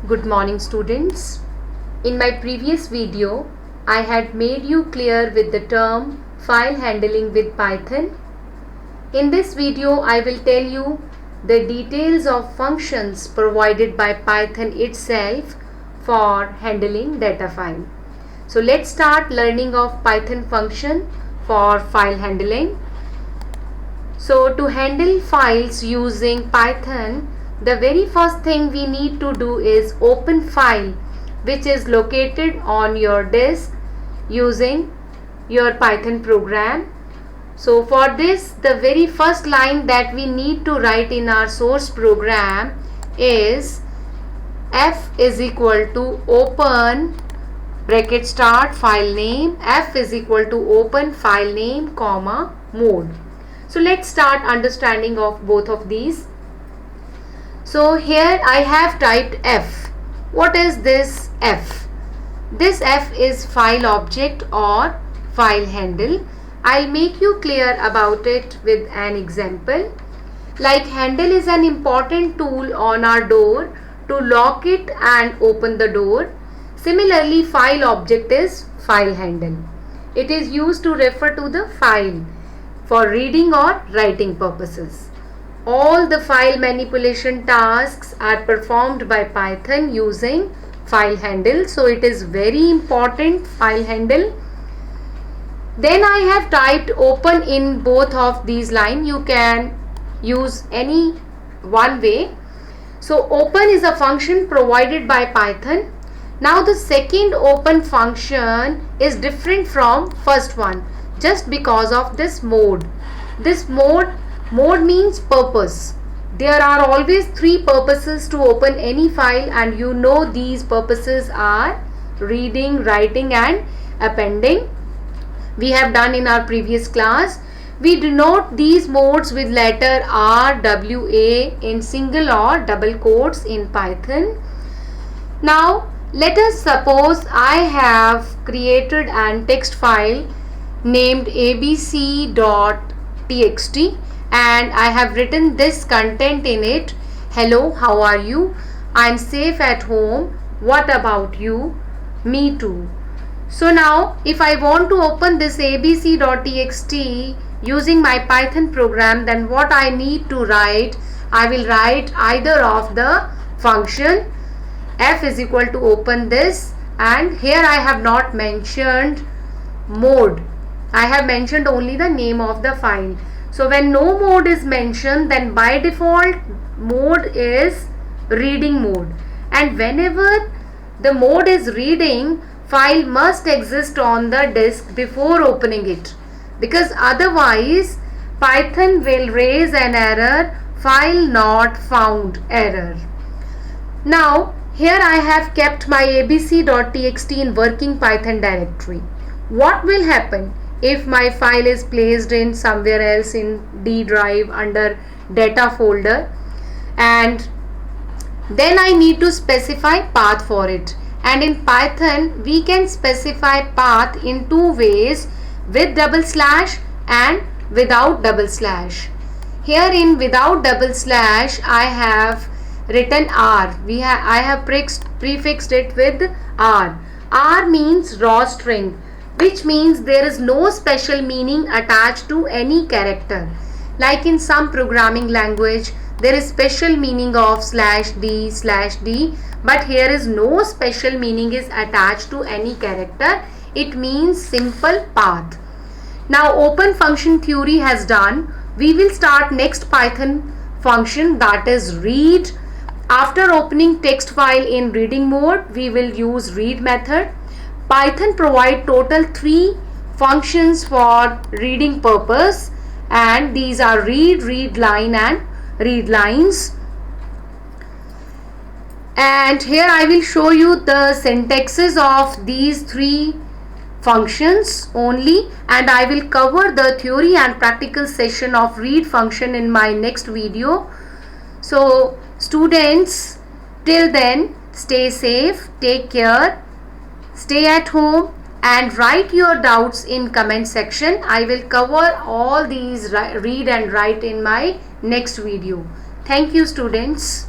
Good morning students. In my previous video, I had made you clear with the term file handling with Python. In this video, I will tell you the details of functions provided by Python itself for handling data file. So let's start learning of Python function for file handling. So to handle files using Python, the very first thing we need to do is open file which is located on your disk using your Python program. So for this, the very first line that we need to write in our source program is f is equal to open bracket start file name, f is equal to open file name comma mode. So let's start understanding of both of these. So here I have typed f. What is this f? This f is file object or file handle. I'll make you clear about it with an example. Like handle is an important tool on our door to lock it and open the door. Similarly, file object is file handle. It is used to refer to the file for reading or writing purposes. All the file manipulation tasks are performed by Python using file handle. So it is very important, file handle. Then I have typed open in both of these lines. You can use any one way. So open is a function provided by Python. Now the second open function is different from first one just because of this mode. This mode means purpose. There are always three purposes to open any file, and you know these purposes are reading, writing and appending. We have done in our previous class. We denote these modes with letter R, W, A in single or double quotes in Python. Now let us suppose I have created an text file named abc.txt and I have written this content in it. Hello, how are you? I am safe at home. What about you? Me too. So now if I want to open this abc.txt using my Python program, then what I need to write? I will write either of the function f is equal to open this, and here I have not mentioned mode. I have mentioned only the name of the file. So when no mode is mentioned, then by default mode is reading mode, and whenever the mode is reading, file must exist on the disk before opening it, because otherwise Python will raise an error, file not found error. Now here I have kept my abc.txt in working Python directory. What will happen if my file is placed in somewhere else in D drive under data folder, and then I need to specify path for it? And in Python we can specify path in two ways, with double slash and without double slash. Here in without double slash I have written R. I have prefixed it with R. R means raw string, which means there is no special meaning attached to any character. Like in some programming language, there is special meaning of /d/d, but here is no special meaning is attached to any character. It means simple path. Now open function theory has done. We will start next Python function, that is read. After opening text file in reading mode, we will use read method. Python provide total 3 functions for reading purpose, and these are read, read line and read lines. And here I will show you the syntaxes of these 3 functions only, and I will cover the theory and practical session of read function in my next video. So students, till then stay safe, take care, stay at home and write your doubts in comment section. I will cover all these read and write in my next video. Thank you students.